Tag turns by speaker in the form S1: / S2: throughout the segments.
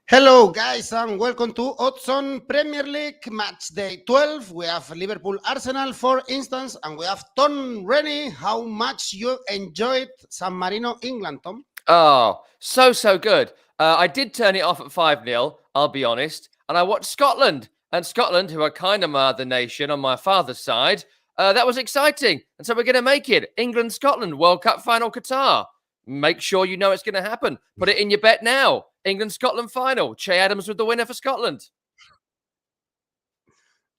S1: Hello, guys, and welcome to Odds on Premier League Matchday 12. We have Liverpool Arsenal, for instance, and we have Tom Rennie. How much you enjoyed San Marino, England, Tom?
S2: Oh, so good. I did turn it off at 5-0, I'll be honest. And I watched Scotland. And Scotland, who are kind of my other nation on my father's side, that was exciting. And so we're going to make it. England-Scotland, World Cup final, Qatar. Make sure you know it's going to happen. Put it in your bet now. England-Scotland final. Che Adams with the winner for Scotland.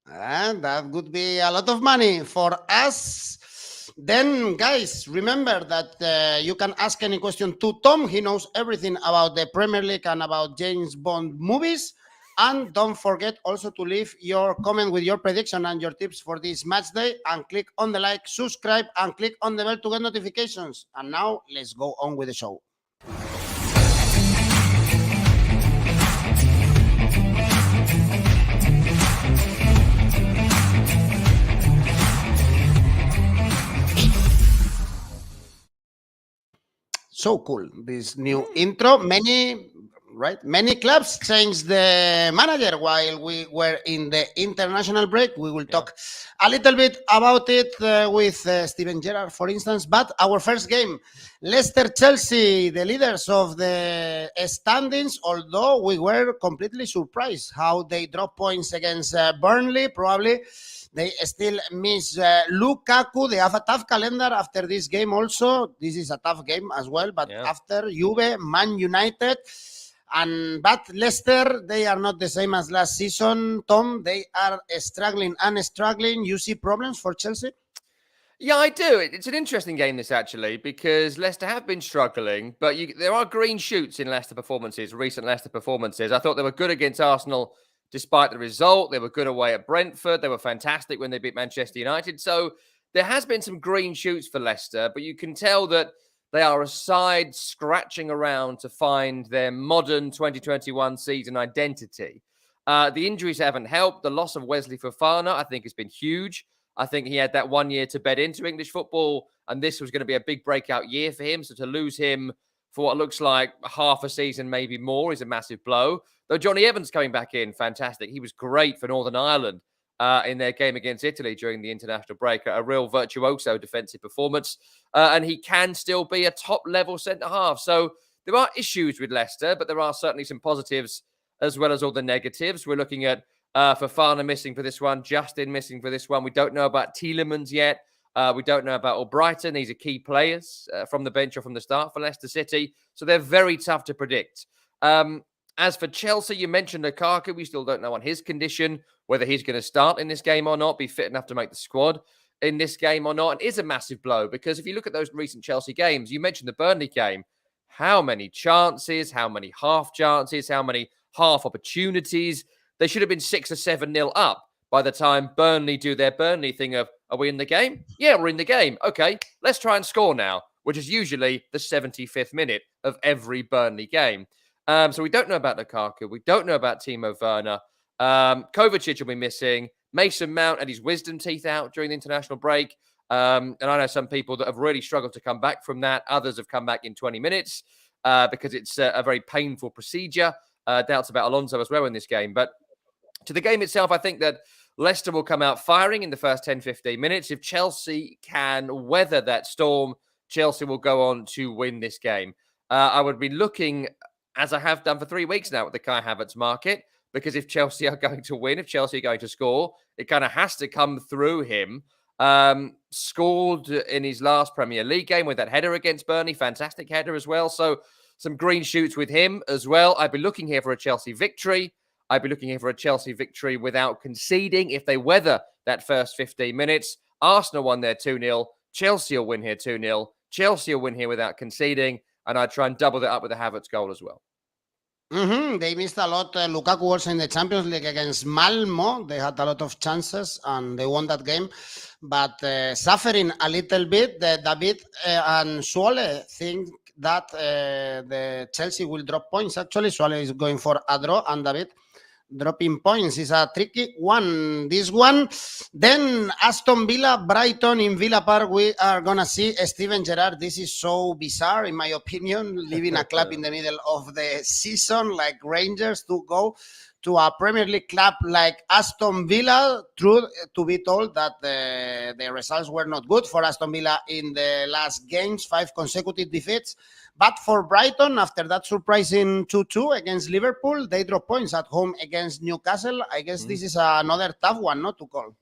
S1: And that would be a lot of money for us. Then, guys, remember that you can ask any question to Tom. He knows everything about the Premier League and about James Bond movies. And don't forget also to leave your comment with your prediction and your tips for this match day. And click on the like, subscribe, and click on the bell to get notifications. And now let's go on with the show. So cool, this new intro. Many clubs changed the manager while we were in the international break. We will talk a little bit about it with Steven Gerrard, for instance. But our first game, Leicester-Chelsea, the leaders of the standings, although we were completely surprised how they dropped points against Burnley. Probably they still miss Lukaku. They have a tough calendar after this game also. This is a tough game as well. But after Juve, Man United, but Leicester, they are not the same as last season. Tom, they are struggling. You see problems for Chelsea?
S2: Yeah, I do. It's an interesting game, this, actually, because Leicester have been struggling, but there are green shoots in Leicester performances, recent Leicester performances. I thought they were good against Arsenal despite the result. They were good away at Brentford. They were fantastic when they beat Manchester United. So there has been some green shoots for Leicester, but you can tell that they are a side scratching around to find their modern 2021 season identity. The injuries haven't helped. The loss of Wesley Fofana, I think, has been huge. I think he had that 1 year to bed into English football, and this was going to be a big breakout year for him. So to lose him for what looks like half a season, maybe more, is a massive blow. Though Johnny Evans coming back in, fantastic. He was great for Northern Ireland in their game against Italy during the international break. A real virtuoso defensive performance. And he can still be a top-level centre-half. So there are issues with Leicester, but there are certainly some positives as well as all the negatives. We're looking at Fofana missing for this one, Justin missing for this one. We don't know about Tielemans yet. We don't know about Brighton. These are key players from the bench or from the start for Leicester City. So they're very tough to predict. As for Chelsea, you mentioned Lukaku. We still don't know on his condition, whether he's going to start in this game or not, be fit enough to make the squad in this game or not. And it is a massive blow because if you look at those recent Chelsea games, you mentioned the Burnley game, how many chances, how many half chances, how many half opportunities. They should have been 6 or 7-0 up by the time Burnley do their Burnley thing of, are we in the game? Yeah, we're in the game. Okay, let's try and score now, which is usually the 75th minute of every Burnley game. So we don't know about Lukaku. We don't know about Timo Werner. Kovacic will be missing. Mason Mount had his wisdom teeth out during the international break. And I know some people that have really struggled to come back from that. Others have come back in 20 minutes because it's a very painful procedure. Doubts about Alonso as well in this game. But to the game itself, I think that Leicester will come out firing in the first 10, 15 minutes. If Chelsea can weather that storm, Chelsea will go on to win this game. I would be looking, as I have done for 3 weeks now, at the Kai Havertz market, because if Chelsea are going to win, if Chelsea are going to score, it kind of has to come through him. Scored in his last Premier League game with that header against Burnley, fantastic header as well. So some green shoots with him as well. I'd be looking here for a Chelsea victory. I'd be looking here for a Chelsea victory without conceding if they weather that first 15 minutes. Arsenal won there 2-0. Chelsea will win here 2-0. Chelsea will win here without conceding. And I'd try and double that up with a Havertz goal as well.
S1: They missed a lot. Lukaku also in the Champions League against Malmo. They had a lot of chances and they won that game. But suffering a little bit, David and Suole think that the Chelsea will drop points. Actually, Suole is going for a draw. And David, Dropping points is a tricky one. This one. Then Aston Villa, Brighton in Villa Park. We are going to see Steven Gerrard. This is so bizarre, in my opinion, leaving a club in the middle of the season like Rangers to go to a Premier League club like Aston Villa. True to be told that the results were not good for Aston Villa in the last games, 5 consecutive defeats. But for Brighton, after that surprising 2-2 against Liverpool, they drop points at home against Newcastle. I guess this is another tough one, not to call.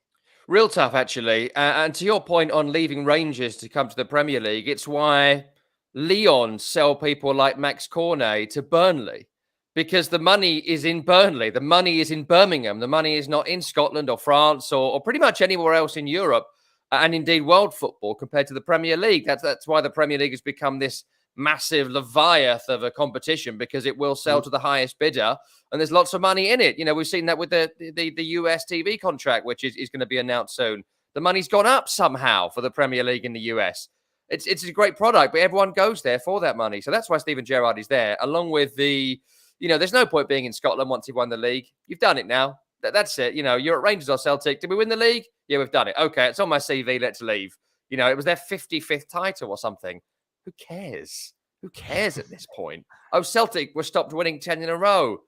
S2: Real tough, actually. And to your point on leaving Rangers to come to the Premier League, it's why Lyon sell people like Max Cornet to Burnley. Because the money is in Burnley. The money is in Birmingham. The money is not in Scotland or France or pretty much anywhere else in Europe and indeed world football compared to the Premier League. That's why the Premier League has become this massive leviathan of a competition, because it will sell to the highest bidder and there's lots of money in it. You know, we've seen that with the US TV contract, which is going to be announced soon. The money's gone up somehow for the Premier League in the US. It's a great product, but everyone goes there for that money. So that's why Steven Gerrard is there, along with there's no point being in Scotland once you've won the league. You've done it now. That's it. You know, you're at Rangers or Celtic. Did we win the league? Yeah, we've done it. Okay, it's on my CV. Let's leave. You know, it was their 55th title or something. Who cares? Who cares at this point? Oh, Celtic were stopped winning 10 in a row.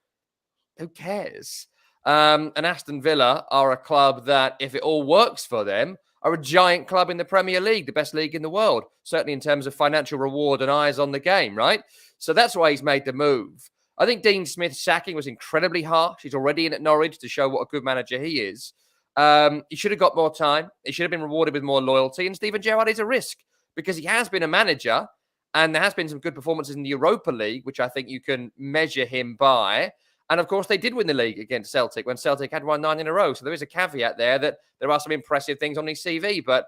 S2: Who cares? And Aston Villa are a club that, if it all works for them, are a giant club in the Premier League, the best league in the world, certainly in terms of financial reward and eyes on the game, right? So that's why he's made the move. I think Dean Smith's sacking was incredibly harsh. He's already in at Norwich to show what a good manager he is. He should have got more time. He should have been rewarded with more loyalty. And Steven Gerrard is a risk because he has been a manager and there has been some good performances in the Europa League, which I think you can measure him by. And of course, they did win the league against Celtic when Celtic had won 9 in a row. So there is a caveat there that there are some impressive things on his CV. But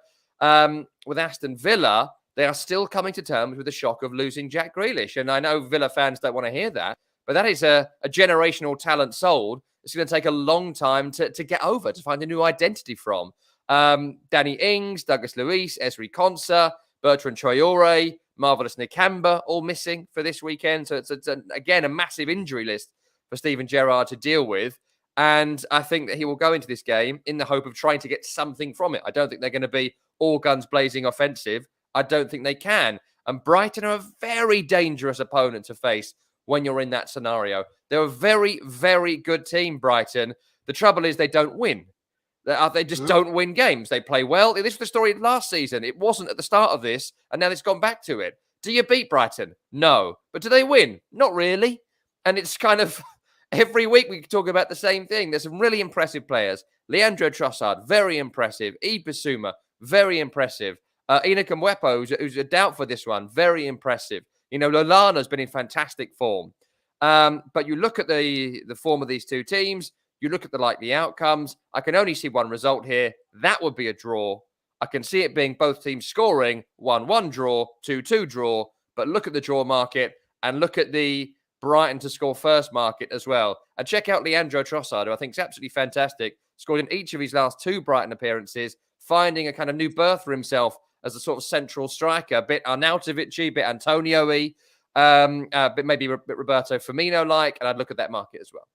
S2: with Aston Villa, they are still coming to terms with the shock of losing Jack Grealish. And I know Villa fans don't want to hear that, but that is a generational talent sold. It's going to take a long time to get over, to find a new identity from. Danny Ings, Douglas Luiz, Esri Konsa, Bertrand Traore, Marvelous Nakamba, all missing for this weekend. So it's again, a massive injury list for Steven Gerrard to deal with. And I think that he will go into this game in the hope of trying to get something from it. I don't think they're going to be all guns blazing offensive. I don't think they can. And Brighton are a very dangerous opponent to face when you're in that scenario. They're a very, very good team, Brighton. The trouble is they don't win. They just don't win games. They play well. This was the story last season. It wasn't at the start of this, and now it's gone back to it. Do you beat Brighton? No. But do they win? Not really. And it's kind of every week we talk about the same thing. There's some really impressive players. Leandro Trossard, very impressive. Bissouma, very impressive. Enoch Mwepo, who's a doubt for this one, very impressive. You know, Lallana's been in fantastic form. But you look at the form of these two teams, you look at the likely outcomes. I can only see one result here. That would be a draw. I can see it being both teams scoring 1-1 draw, 2-2 draw. But look at the draw market and look at the Brighton to score first market as well. And check out Leandro Trossard, who I think is absolutely fantastic. Scored in each of his last 2 Brighton appearances, finding a kind of new berth for himself as a sort of central striker, a bit Arnautovic-y, a bit Antonio-y, a bit maybe Roberto Firmino-like, and I'd look at that market as well.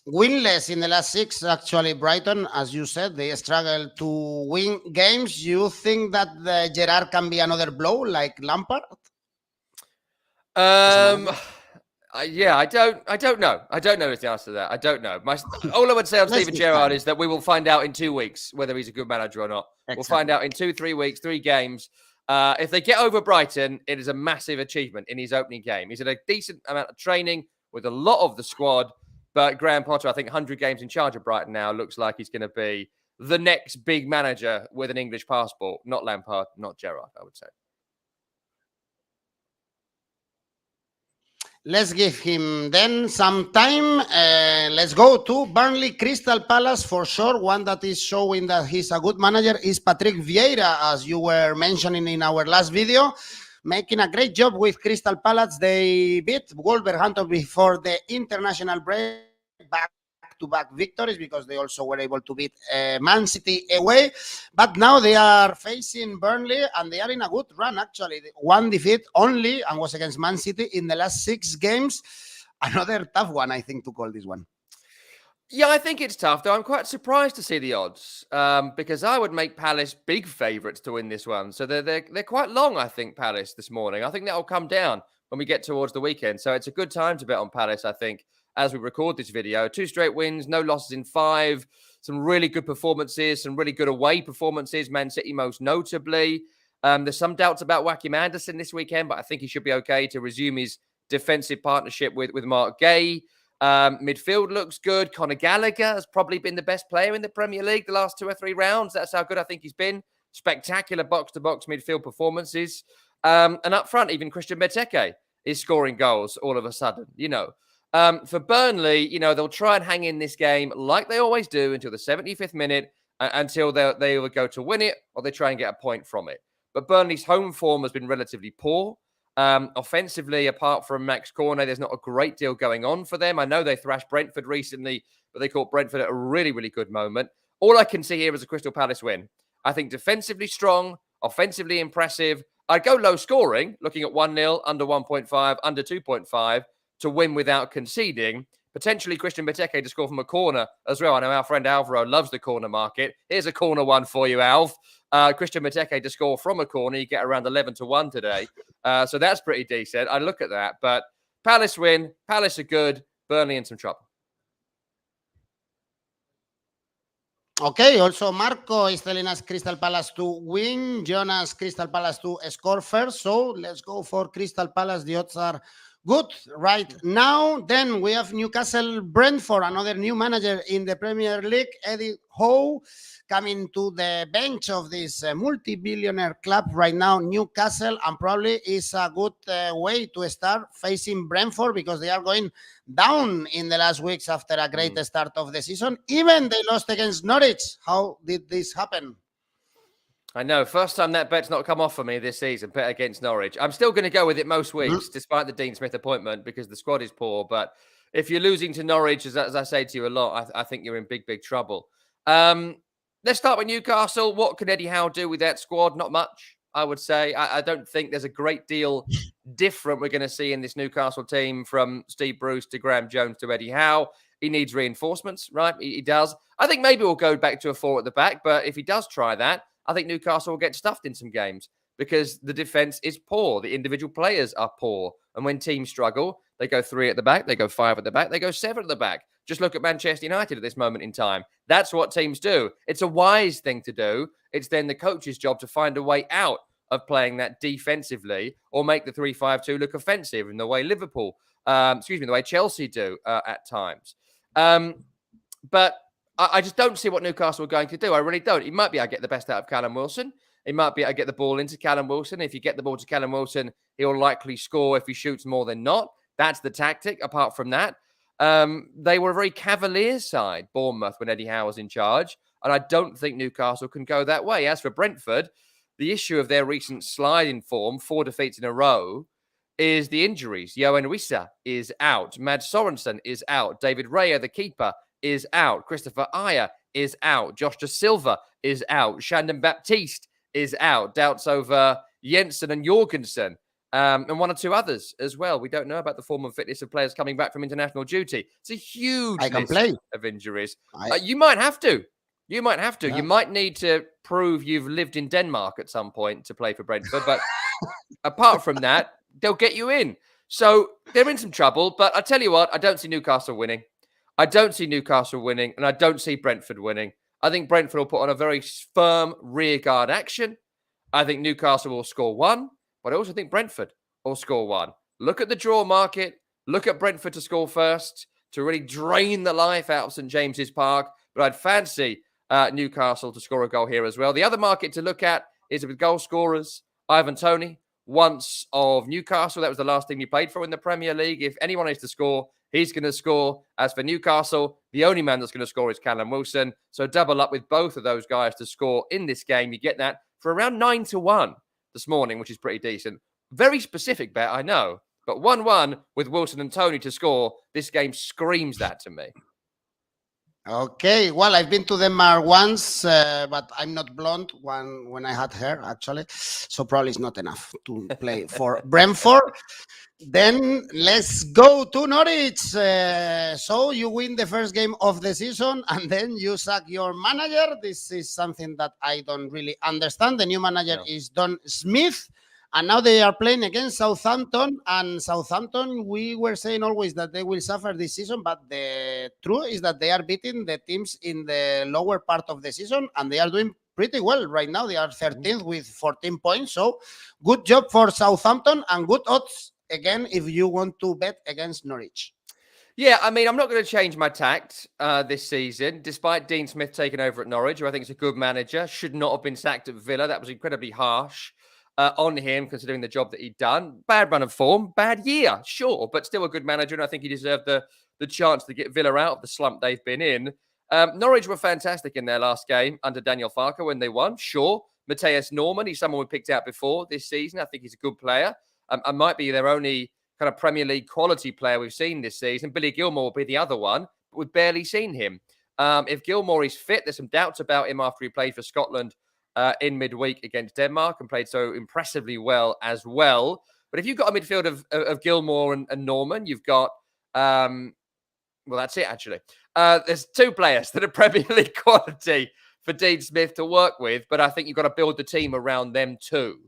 S1: Winless in the last 6, actually, Brighton, as you said, they struggle to win games. You think that the Gerrard can be another blow like Lampard?
S2: Yeah, I don't know. I don't know is the answer to that. I don't know. All I would say on Steven Gerrard is that we will find out in 2 weeks whether he's a good manager or not. Exactly. We'll find out in 2-3 weeks, 3 games. If they get over Brighton, it is a massive achievement in his opening game. He's had a decent amount of training with a lot of the squad, but Graham Potter, I think 100 games in charge of Brighton now, looks like he's going to be the next big manager with an English passport. Not Lampard, not Gerrard, I would say.
S1: Let's give him then some time. Let's go to Burnley Crystal Palace for sure. One that is showing that he's a good manager is Patrick Vieira, as you were mentioning in our last video. Making a great job with Crystal Palace. They beat Wolverhampton before the international break. Back-to-back victories because they also were able to beat Man City away. But now they are facing Burnley and they are in a good run, actually. 1 defeat only and was against Man City in the last 6 games. another tough one, I think, to call this one.
S2: Yeah, I think it's tough, though. I'm quite surprised to see the odds because I would make Palace big favourites to win this one. So they're quite long, I think, Palace this morning. I think that'll come down when we get towards the weekend. So it's a good time to bet on Palace, I think, as we record this video. 2 straight wins, no losses in 5, some really good performances, some really good away performances, Man City most notably. There's some doubts about Joachim Andersen this weekend, but I think he should be okay to resume his defensive partnership with Mark Gay. Midfield looks good. Conor Gallagher has probably been the best player in the Premier League the last 2 or 3 rounds. That's how good I think he's been. Spectacular box-to-box midfield performances. And up front, even Christian Benteke is scoring goals all of a sudden, For Burnley, they'll try and hang in this game like they always do until the 75th minute, until they either go to win it or they try and get a point from it. But Burnley's home form has been relatively poor. Offensively, apart from Max Cornet, there's not a great deal going on for them. I know they thrashed Brentford recently, but they caught Brentford at a really, really good moment. All I can see here is a Crystal Palace win. I think defensively strong, offensively impressive. I'd go low scoring, looking at 1-0, under 1.5, under 2.5 to win without conceding. Potentially Christian Benteke to score from a corner as well. I know our friend Alvaro loves the corner market. Here's a corner one for you, Alv. Christian Benteke to score from a corner. You get around 11-1 today. So that's pretty decent. I look at that. But Palace win. Palace are good. Burnley in some trouble.
S1: Okay, also Marco is telling us Crystal Palace to win. Jonas, Crystal Palace to score first. So let's go for Crystal Palace. The odds are good right now. Then we have Newcastle Brentford, another new manager in the Premier League, Eddie Howe, coming to the bench of this multi-billionaire club right now, Newcastle, and probably is a good way to start facing Brentford because they are going down in the last weeks after a great start of the season. Even they lost against Norwich. How did this happen?
S2: I know. First time that bet's not come off for me this season, bet against Norwich. I'm still going to go with it most weeks, despite the Dean Smith appointment, because the squad is poor. But if you're losing to Norwich, as I say to you a lot, I think you're in big, big trouble. Let's start with Newcastle. What can Eddie Howe do with that squad? Not much, I would say. I don't think there's a great deal different we're going to see in this Newcastle team from Steve Bruce to Graham Jones to Eddie Howe. He needs reinforcements, right? He does. I think maybe we'll go back to a 4 at the back, but if he does try that, I think Newcastle will get stuffed in some games because the defense is poor. The individual players are poor. And when teams struggle, they go 3 at the back, they go 5 at the back, they go 7 at the back. Just look at Manchester United at this moment in time. That's what teams do. It's a wise thing to do. It's then the coach's job to find a way out of playing that defensively or make the 3-5-2 look offensive in the way Liverpool, the way Chelsea do at times. But I just don't see what Newcastle are going to do. I really don't. It might be I get the best out of Callum Wilson. It might be I get the ball into Callum Wilson. If you get the ball to Callum Wilson, he'll likely score if he shoots more than not. That's the tactic. Apart from that, they were a very cavalier side, Bournemouth, when Eddie Howe was in charge. And I don't think Newcastle can go that way. As for Brentford, the issue of their recent slide in form, 4 defeats in a row, is the injuries. Johan Wissa is out. Mads Sorensen is out. David Raya, the keeper, is out. Christopher Ayer is out. Josh De Silva is out. Shandon Baptiste is out. Doubts over Jensen and Jorgensen. And 1 or 2 others as well. We don't know about the form and fitness of players coming back from international duty. It's a huge list of injuries. You might have to. You might have to. Yeah. You might need to prove you've lived in Denmark at some point to play for Brentford. But apart from that, they'll get you in. So they're in some trouble. But I tell you what, I don't see Newcastle winning. I don't see Newcastle winning, and I don't see Brentford winning. I think Brentford will put on a very firm rearguard action. I think Newcastle will score 1, but I also think Brentford will score 1. Look at the draw market. Look at Brentford to score first, to really drain the life out of St James's Park. But I'd fancy Newcastle to score a goal here as well. The other market to look at is with goal scorers. Ivan Toney, once of Newcastle. That was the last team he played for in the Premier League. If anyone is to score, he's going to score. As for Newcastle, the only man that's going to score is Callum Wilson. So double up with both of those guys to score in this game. You get that for around 9-1 this morning, which is pretty decent. Very specific bet, I know. But 1-1 with Wilson and Toney to score, this game screams that to me.
S1: Okay, well, I've been to Denmark once, but I'm not blonde when I had hair, actually. So probably it's not enough to play for Brentford. Then let's go to Norwich. So you win the first game of the season and then you sack your manager. This is something that I don't really understand. The new manager is Don Smith. And now they are playing against Southampton. And Southampton, we were saying always that they will suffer this season. But the truth is that they are beating the teams in the lower part of the season. And they are doing pretty well right now. They are 13th with 14 points. So good job for Southampton and good odds again if you want to bet against Norwich.
S2: Yeah, I mean, I'm not going to change my tact this season, despite Dean Smith taking over at Norwich, who I think is a good manager. Should not have been sacked at Villa. That was incredibly harsh on him, considering the job that he'd done. Bad run of form, bad year, sure, but still a good manager, and I think he deserved the chance to get Villa out of the slump they've been in. Norwich were fantastic in their last game under Daniel Farke when they won, sure. Matthias Norman, he's someone we picked out before this season. I think he's a good player. I might be their only kind of Premier League quality player we've seen this season. Billy Gilmour will be the other one, but we've barely seen him. If Gilmour is fit, there's some doubts about him after he played for Scotland in midweek against Denmark and played so impressively well as well. But if you've got a midfield of Gilmour and Norman, you've got, well, that's it, actually. There's two players that are Premier League quality for Dean Smith to work with, but I think you've got to build the team around them too.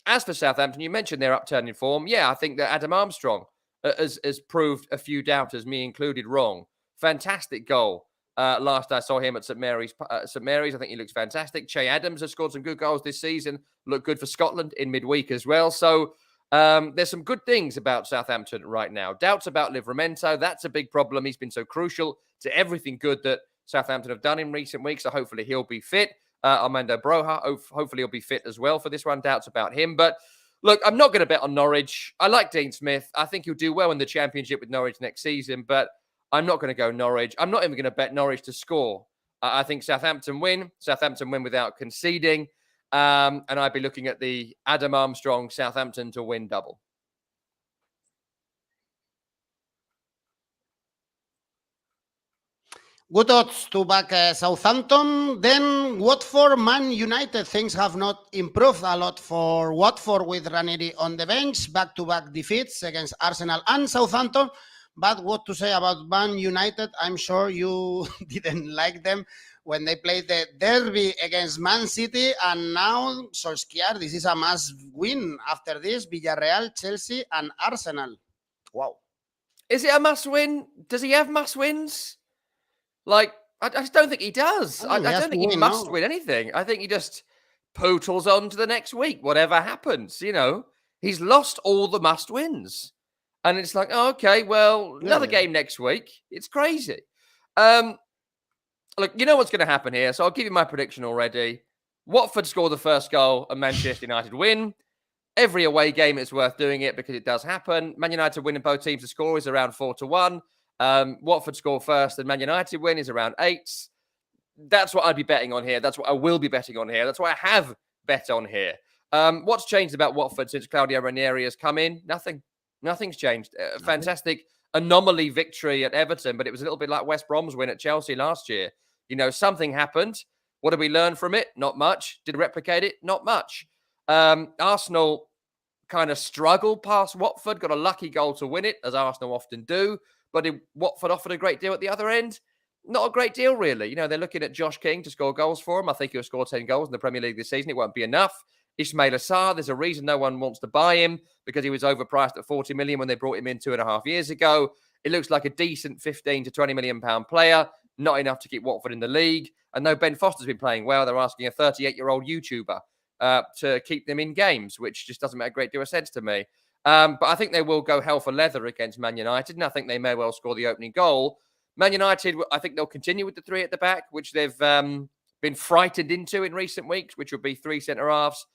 S2: As for Southampton, you mentioned their upturn in form. Yeah, I think that Adam Armstrong has proved a few doubters, me included, wrong. Fantastic goal. Last I saw him at St Mary's, I think he looks fantastic. Che Adams has scored some good goals this season. Looked good for Scotland in midweek as well. So there's some good things about Southampton right now. Doubts about Livramento. That's a big problem. He's been so crucial to everything good that Southampton have done in recent weeks. So hopefully he'll be fit. Armando Broja, hopefully he'll be fit as well for this one. Doubts about him. But look, I'm not going to bet on Norwich. I like Dean Smith. I think he'll do well in the Championship with Norwich next season, but I'm not going to go Norwich. I'm not even going to bet Norwich to score. I think Southampton win. Southampton win without conceding. And I'd be looking at the Adam Armstrong Southampton to win double.
S1: Good odds to back Southampton. Then Watford, Man United. Things have not improved a lot for Watford with Ranieri on the bench. Back-to-back defeats against Arsenal and Southampton. But what to say about Man United? I'm sure you didn't like them when they played the derby against Man City. And now, Solskjaer, this is a must win after this. Villarreal, Chelsea and Arsenal. Wow.
S2: Is it a must win? Does he have must wins? Like, I just don't think he does. I don't think he must win anything. I think he just pootles on to the next week, whatever happens. You know, he's lost all the must wins. And it's like, oh, okay, well, another game next week. It's crazy. Look, you know what's going to happen here. So I'll give you my prediction already. Watford score the first goal and Manchester United win. Every away game, it's worth doing it because it does happen. Man United winning both teams to score is around 4-1. Watford score first and Man United win is around 8. That's what I'd be betting on here. That's what I will be betting on here. That's what I have bet on here. What's changed about Watford since Claudio Ranieri has come in? Nothing. Nothing's changed. Fantastic anomaly victory at Everton, but it was a little bit like West Brom's win at Chelsea last year. You know, something happened. What did we learn from it? Not much. Did we replicate it? Not much. Arsenal kind of struggled past Watford, got a lucky goal to win it, as Arsenal often do. But Watford offered a great deal at the other end. Not a great deal, really. You know, they're looking at Josh King to score goals for him. I think he'll score 10 goals in the Premier League this season. It won't be enough. Ismail Assar, there's a reason no one wants to buy him because he was overpriced at 40 million when they brought him in 2.5 years ago. It looks like a decent 15 to 20 million pound player, not enough to keep Watford in the league. And though Ben Foster's been playing well, they're asking a 38-year-old YouTuber to keep them in games, which just doesn't make a great deal of sense to me. But I think they will go hell for leather against Man United, and I think they may well score the opening goal. Man United, I think they'll continue with the three at the back, which they've been frightened into in recent weeks, which would be 3 centre-halves,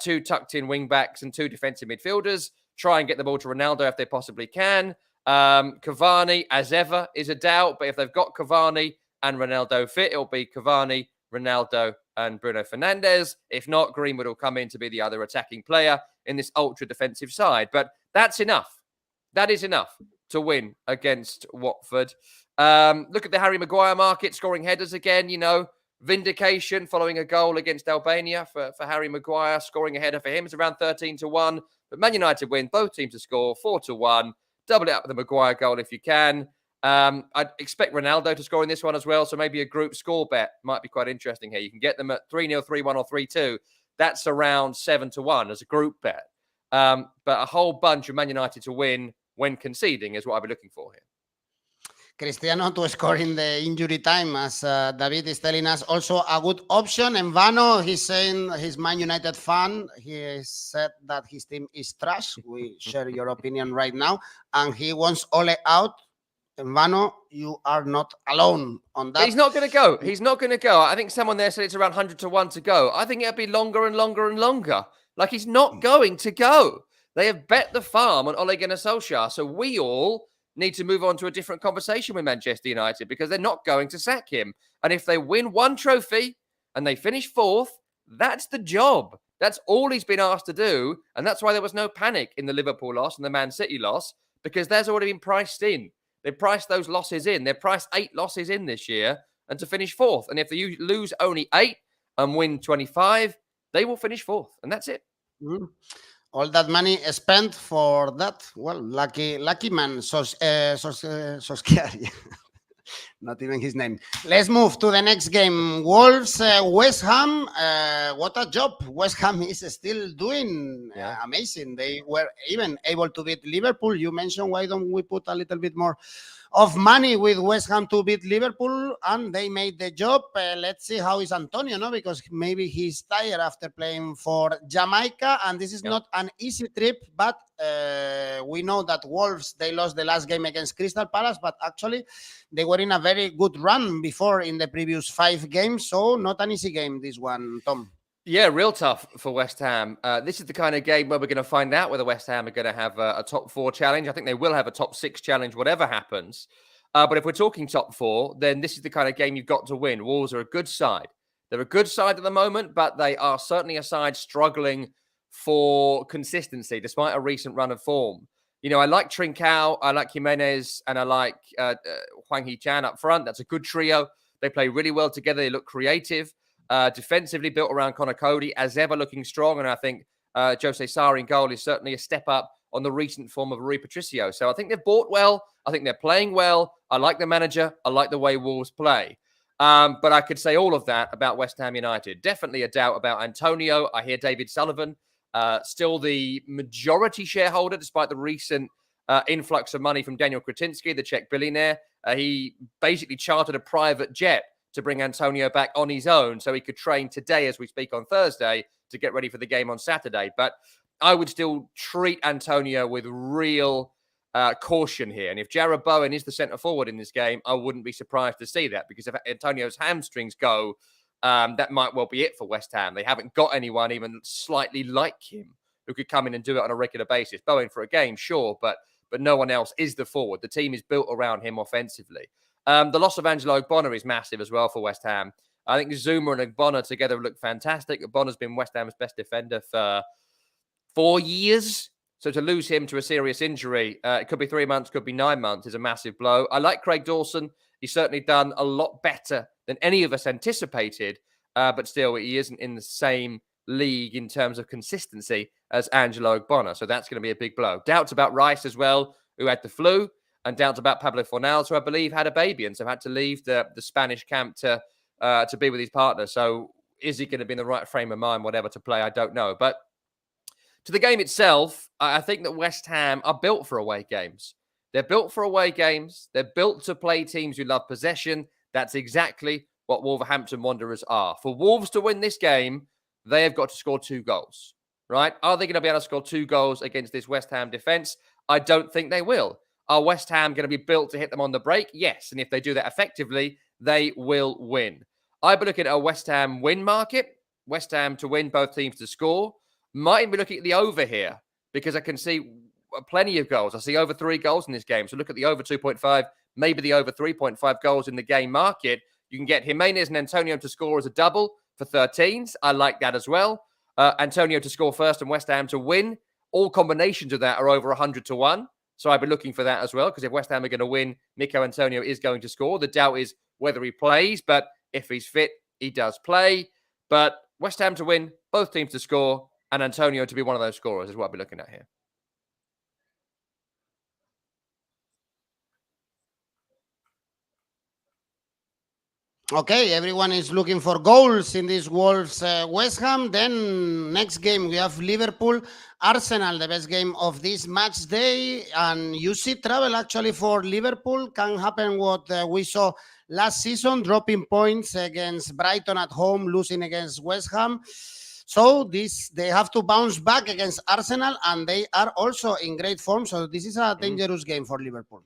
S2: 2 tucked-in wing-backs and 2 defensive midfielders. Try and get the ball to Ronaldo if they possibly can. Cavani, as ever, is a doubt, but if they've got Cavani and Ronaldo fit, it'll be Cavani, Ronaldo and Bruno Fernandes. If not, Greenwood will come in to be the other attacking player in this ultra-defensive side. But that's enough. That is enough to win against Watford. Look at the Harry Maguire market, scoring headers again, vindication following a goal against Albania for Harry Maguire. Scoring a header for him is around 13-1. But Man United win, both teams to score 4-1. Double it up with the Maguire goal if you can. I'd expect Ronaldo to score in this one as well. So maybe a group score bet might be quite interesting here. You can get them at 3-0, 3-1 or 3-2. That's around 7-1 as a group bet. But a whole bunch of Man United to win when conceding is what I'd be looking for here.
S1: Cristiano to score in the injury time, as David is telling us, also a good option. And Vano, he's saying he's Man United fan. He said that his team is trash. We share your opinion right now. And he wants Ole out. And Vano, you are not alone on that.
S2: But he's not going to go. He's not going to go. I think someone there said it's around 100-1 to go. I think it'll be longer and longer and longer. Like, he's not going to go. They have bet the farm on Ole Gunnar Solskjaer. So we all need to move on to a different conversation with Manchester United because they're not going to sack him. And if they win one trophy and they finish fourth, that's the job. That's all he's been asked to do. And that's why there was no panic in the Liverpool loss and the Man City loss, because that's already been priced in. They priced those losses in. They priced 8 losses in this year and to finish fourth. And if they lose only 8 and win 25, they will finish fourth. And that's it.
S1: Mm-hmm. All that money spent for that, well, lucky man, Solskjaer. Not even his name. Let's move to the next game. Wolves, West Ham. What a job West Ham is still doing. Amazing. They were even able to beat Liverpool. You mentioned, why don't we put a little bit more of money with West Ham to beat Liverpool? And they made the job. Let's see how is Antonio, no? Because maybe he's tired after playing for Jamaica. And this is not an easy trip, but we know that Wolves, they lost the last game against Crystal Palace, but actually they were in a very good run before in the previous 5 games. So not an easy game, this one, Tom.
S2: Yeah, real tough for West Ham. This is the kind of game where we're going to find out whether West Ham are going to have a top 4 challenge. I think they will have a top 6 challenge, whatever happens. But if we're talking top 4, then this is the kind of game you've got to win. Wolves are a good side. They're a good side at the moment, but they are certainly a side struggling for consistency, despite a recent run of form. I like Trincao, I like Jimenez, and I like Hwang Hee-chan up front. That's a good trio. They play really well together. They look creative. Defensively built around Connor Cody, as ever looking strong. And I think Jose Sarri in goal is certainly a step up on the recent form of Rui Patricio. So I think they've bought well. I think they're playing well. I like the manager. I like the way Wolves play. But I could say all of that about West Ham United. Definitely a doubt about Antonio. I hear David Sullivan, still the majority shareholder, despite the recent influx of money from Daniel Kretinsky, the Czech billionaire. He basically chartered a private jet to bring Antonio back on his own so he could train today as we speak on Thursday to get ready for the game on Saturday. But I would still treat Antonio with real caution here. And if Jarrod Bowen is the centre forward in this game, I wouldn't be surprised to see that, because if Antonio's hamstrings go, that might well be it for West Ham. They haven't got anyone even slightly like him who could come in and do it on a regular basis. Bowen for a game, sure, but no one else is the forward. The team is built around him offensively. The loss of Angelo Ogbonna is massive as well for West Ham. I think Zuma and Ogbonna together look fantastic. Ogbonna's been West Ham's best defender for 4 years. So to lose him to a serious injury, it could be 3 months, could be 9 months, is a massive blow. I like Craig Dawson. He's certainly done a lot better than any of us anticipated. But still, he isn't in the same league in terms of consistency as Angelo Ogbonna. So that's going to be a big blow. Doubts about Rice as well, who had the flu. And doubts about Pablo Fornals, who I believe had a baby and so had to leave the Spanish camp to be with his partner. So is he going to be in the right frame of mind, whatever, to play? I don't know. But to the game itself, I think that West Ham are built for away games. They're built for away games. They're built to play teams who love possession. That's exactly what Wolverhampton Wanderers are. For Wolves to win this game, they have got to score 2 goals, right? Are they going to be able to score 2 goals against this West Ham defence? I don't think they will. Are West Ham going to be built to hit them on the break? Yes. And if they do that effectively, they will win. I'd be looking at a West Ham win market. West Ham to win, both teams to score. Might be looking at the over here because I can see plenty of goals. I see over 3 goals in this game. So look at the over 2.5, maybe the over 3.5 goals in the game market. You can get Jimenez and Antonio to score as a double for 13s. I like that as well. Antonio to score first and West Ham to win. All combinations of that are over 100-1. So I'd be looking for that as well, because if West Ham are going to win, Mikel Antonio is going to score. The doubt is whether he plays, but if he's fit, he does play. But West Ham to win, both teams to score, and Antonio to be one of those scorers is what I'll be looking at here.
S1: Okay, everyone is looking for goals in this Wolves West Ham. Then next game we have Liverpool Arsenal, the best game of this match day. And you see trouble actually for Liverpool. Can happen what we saw last season, dropping points against Brighton at home, losing against West Ham. So they have to bounce back against Arsenal, and they are also in great form. So this is a dangerous game for Liverpool.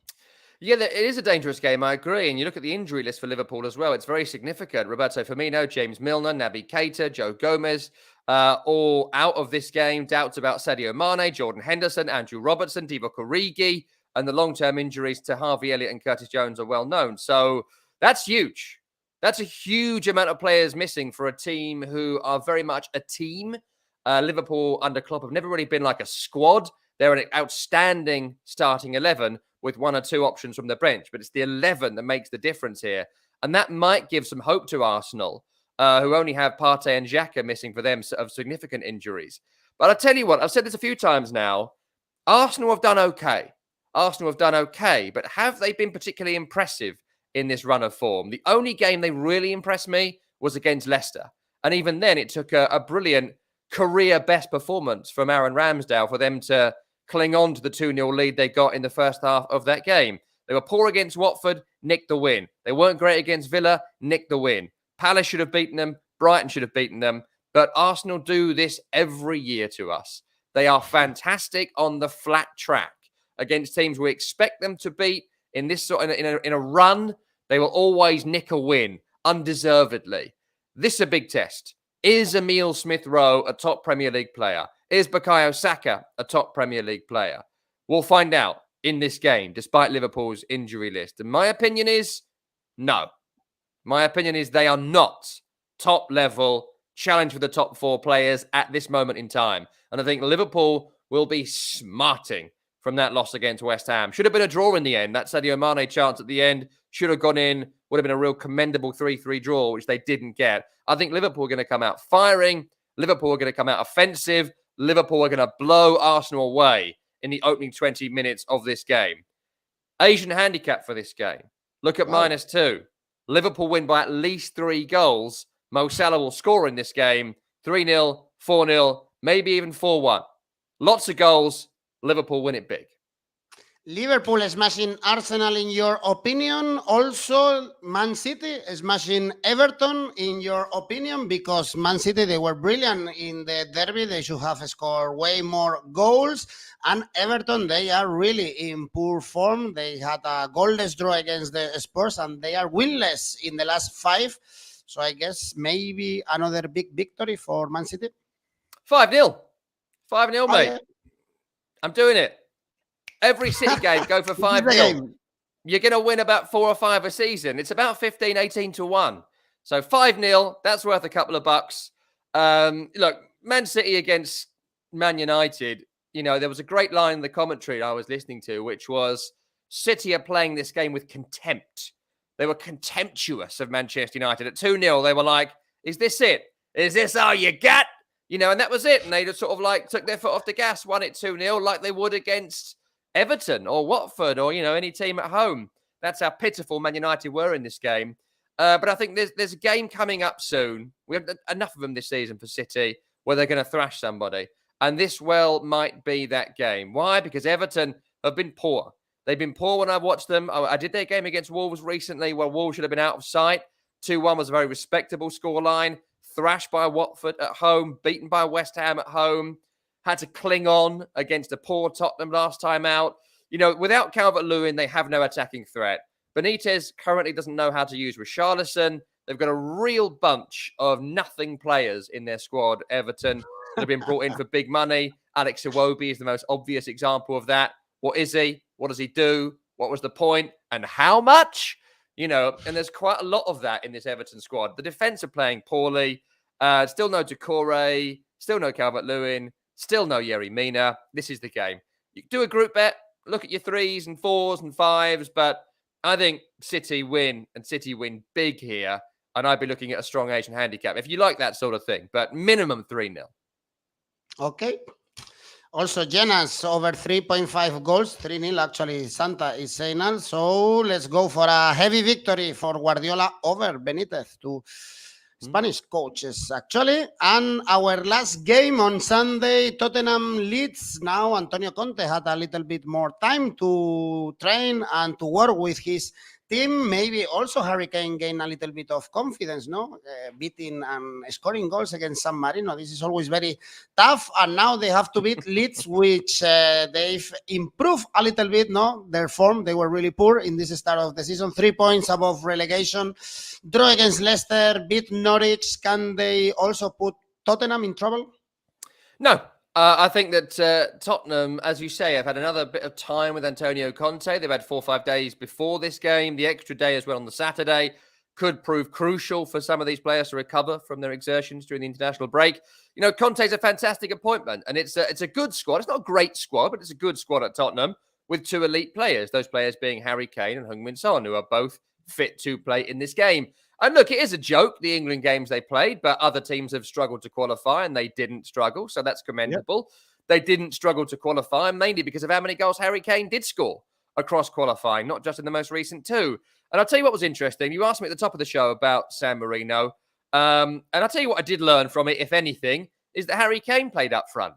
S2: Yeah, it is a dangerous game, I agree. And you look at the injury list for Liverpool as well, it's very significant. Roberto Firmino, James Milner, Naby Keita, Joe Gomez, all out of this game. Doubts about Sadio Mane, Jordan Henderson, Andrew Robertson, Divock Origi, and the long-term injuries to Harvey Elliott and Curtis Jones are well known. So that's huge. That's a huge amount of players missing for a team who are very much a team. Liverpool under Klopp have never really been like a squad. They're an outstanding starting 11 with one or two options from the bench, but it's the 11 that makes the difference here. And that might give some hope to Arsenal, who only have Partey and Xhaka missing for them of significant injuries. But I'll tell you what, I've said this a few times now, Arsenal have done okay. But have they been particularly impressive in this run of form? The only game they really impressed me was against Leicester. And even then, it took a brilliant career best performance from Aaron Ramsdale for them to cling on to the 2-0 lead they got in the first half of that game. They were poor against Watford, nicked the win. They weren't great against Villa, nicked the win. Palace should have beaten them. Brighton should have beaten them. But Arsenal do this every year to us. They are fantastic on the flat track against teams we expect them to beat. In this sort of in a run, they will always nick a win undeservedly. This is a big test. Is Emile Smith-Rowe a top Premier League player? Is Bukayo Saka a top Premier League player? We'll find out in this game, despite Liverpool's injury list. And my opinion is no. My opinion is they are not top level challenge for the top four players at this moment in time. And I think Liverpool will be smarting from that loss against West Ham. Should have been a draw in the end. That Sadio Mane chance at the end should have gone in. Would have been a real commendable 3-3 draw, which they didn't get. I think Liverpool are going to come out firing. Liverpool are going to come out offensive. Liverpool are going to blow Arsenal away in the opening 20 minutes of this game. Asian handicap for this game. Look at -2. Liverpool win by at least 3 goals. Mo Salah will score in this game. 3-0, 4-0, maybe even 4-1. Lots of goals. Liverpool win it big.
S1: Liverpool smashing Arsenal in your opinion. Also, Man City smashing Everton in your opinion, because Man City, they were brilliant in the derby. They should have scored way more goals. And Everton, they are really in poor form. They had a goalless draw against the Spurs, and they are winless in the last 5. So I guess maybe another big victory for Man City.
S2: 5-0. 5-0, mate.
S1: Yeah.
S2: I'm doing it. Every City game, go for 5-0. You're going to win about 4 or 5 a season. It's about 15, 18 to 1. So 5-0, that's worth a couple of bucks. Look, Man City against Man United, you know, there was a great line in the commentary I was listening to, which was City are playing this game with contempt. They were contemptuous of Manchester United. At 2-0, they were like, is this it? Is this all you got? You know, and that was it. And they just sort of like took their foot off the gas, won it 2-0 like they would against Everton or Watford or, you know, any team at home. That's how pitiful Man United were in this game. But I think there's a game coming up soon. We have enough of them this season for City where they're going to thrash somebody. And this well might be that game. Why? Because Everton have been poor. They've been poor when I've watched them. I did their game against Wolves recently where Wolves should have been out of sight. 2-1 was a very respectable scoreline. Thrashed by Watford at home, beaten by West Ham at home. Had to cling on against a poor Tottenham last time out. You know, without Calvert-Lewin, they have no attacking threat. Benitez currently doesn't know how to use Richarlison. They've got a real bunch of nothing players in their squad, Everton, that have been brought in for big money. Alex Iwobi is the most obvious example of that. What is he? What does he do? What was the point? And how much? You know, and there's quite a lot of that in this Everton squad. The defence are playing poorly. Still no Doucouré. Still no Calvert-Lewin. Still no Yerry Mina. This is the game. You do a group bet. look at your 3s and 4s and 5s, but I think City win and City win big here. And I'd be looking at a strong Asian handicap if you like that sort of thing, but minimum 3-0.
S1: Okay. Also, Jenas over 3.5 goals, 3-0 actually. Santa is saying now. So let's go for a heavy victory for Guardiola over Benitez, two Spanish coaches actually. And our last game on Sunday, Tottenham Leeds. Now Antonio Conte had a little bit more time to train and to work with his team. Maybe also Harry Kane gained a little bit of confidence, no? Beating and scoring goals against San Marino. This is always very tough. And now they have to beat Leeds, which they've improved a little bit, no? Their form, they were really poor in this start of the season. 3 points above relegation. Draw against Leicester, beat Norwich. Can they also put Tottenham in trouble?
S2: No. I think that Tottenham, as you say, have had another bit of time with Antonio Conte. They've had 4 or 5 days before this game. The extra day as well on the Saturday could prove crucial for some of these players to recover from their exertions during the international break. You know, Conte's a fantastic appointment, and it's a good squad. It's not a great squad, but it's a good squad at Tottenham with 2 elite players, those players being Harry Kane and Heung-min Son, who are both fit to play in this game. And look, it is a joke, the England games they played, but other teams have struggled to qualify and they didn't struggle. So that's commendable. Yep. They didn't struggle to qualify mainly because of how many goals Harry Kane did score across qualifying, not just in the most recent 2. And I'll tell you what was interesting. You asked me at the top of the show about San Marino. And I'll tell you what I did learn from it, if anything, is that Harry Kane played up front.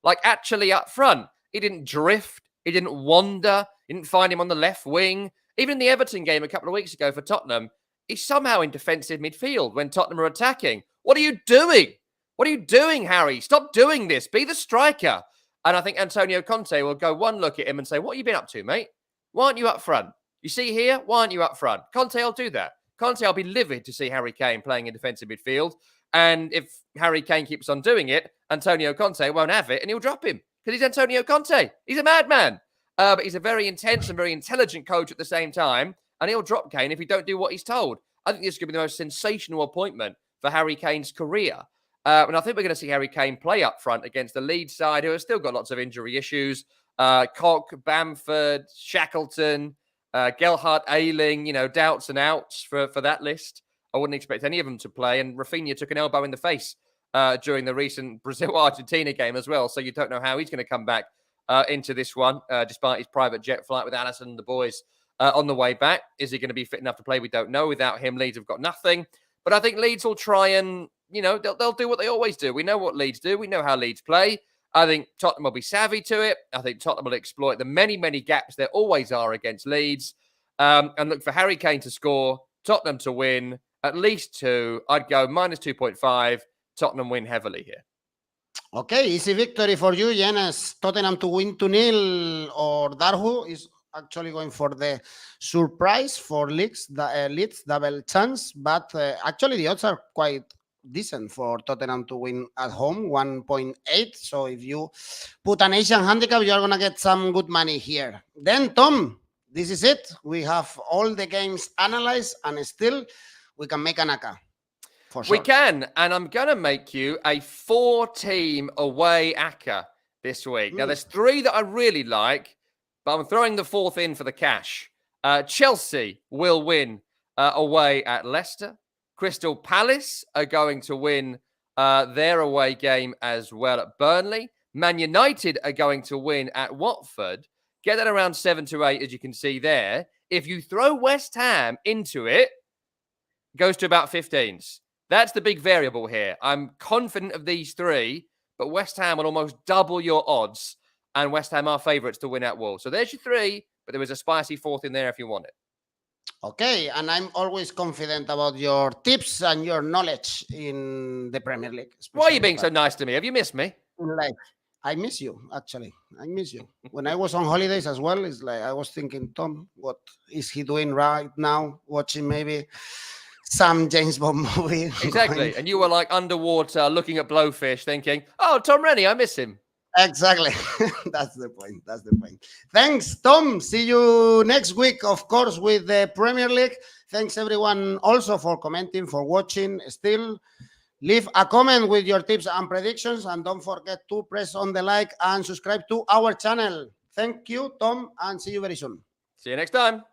S2: Like actually up front. He didn't drift. He didn't wander. You didn't find him on the left wing. Even in the Everton game a couple of weeks ago for Tottenham, he's somehow in defensive midfield when Tottenham are attacking. What are you doing? What are you doing, Harry? Stop doing this. Be the striker. And I think Antonio Conte will go one look at him and say, what have you been up to, mate? Why aren't you up front? You see here? Why aren't you up front? Conte will do that. Conte will be livid to see Harry Kane playing in defensive midfield. And if Harry Kane keeps on doing it, Antonio Conte won't have it and he'll drop him because he's Antonio Conte. He's a madman. But he's a very intense and very intelligent coach at the same time. And he'll drop Kane if he don't do what he's told. I think this could be the most sensational appointment for Harry Kane's career. And I think we're going to see Harry Kane play up front against the Leeds side, who have still got lots of injury issues. Koch, Bamford, Shackleton, Gelhardt, Ayling, doubts and outs for that list. I wouldn't expect any of them to play. And Rafinha took an elbow in the face during the recent Brazil-Argentina game as well. So you don't know how he's going to come back into this one, despite his private jet flight with Alisson and the boys. On the way back. Is he going to be fit enough to play? We don't know. Without him, Leeds have got nothing. But I think Leeds will try and, they'll do what they always do. We know what Leeds do. We know how Leeds play. I think Tottenham will be savvy to it. I think Tottenham will exploit the many, many gaps there always are against Leeds. And look for Harry Kane to score, Tottenham to win, at least 2. I'd go minus 2.5. Tottenham win heavily here.
S1: Okay, easy victory for you, Jenas. Tottenham to win 2-0 or Darhu is actually going for the surprise for Leeds, double chance, but actually the odds are quite decent for Tottenham to win at home, 1.8. So if you put an Asian handicap, you're going to get some good money here. Then, Tom, this is it. We have all the games analyzed and still we can make an ACCA. For sure.
S2: We can, and I'm going to make you a 4-team away ACCA this week. Now, there's 3 that I really like, but I'm throwing the 4th in for the cash. Chelsea will win away at Leicester. Crystal Palace are going to win their away game as well at Burnley. Man United are going to win at Watford. Get that around 7 to 8, as you can see there. If you throw West Ham into it, it goes to about 15s. That's the big variable here. I'm confident of these 3, but West Ham will almost double your odds. And West Ham are favourites to win at Wolves. So there's your 3, but there was a spicy 4th in there if you want it.
S1: Okay, and I'm always confident about your tips and your knowledge in the Premier League.
S2: Why are you being so nice to me? Have you missed me?
S1: Like, I miss you, actually. I miss you. When I was on holidays as well, it's like I was thinking, Tom, what is he doing right now? Watching maybe some James Bond movie.
S2: Exactly. And you were like underwater looking at blowfish thinking, oh, Tom Rennie, I miss him.
S1: Exactly. That's the point. Thanks, Tom. See you next week, of course, with the Premier League. Thanks, everyone, also for commenting, for watching. Still, leave a comment with your tips and predictions. And don't forget to press on the like and subscribe to our channel. Thank you, Tom, and see you very soon.
S2: See you next time.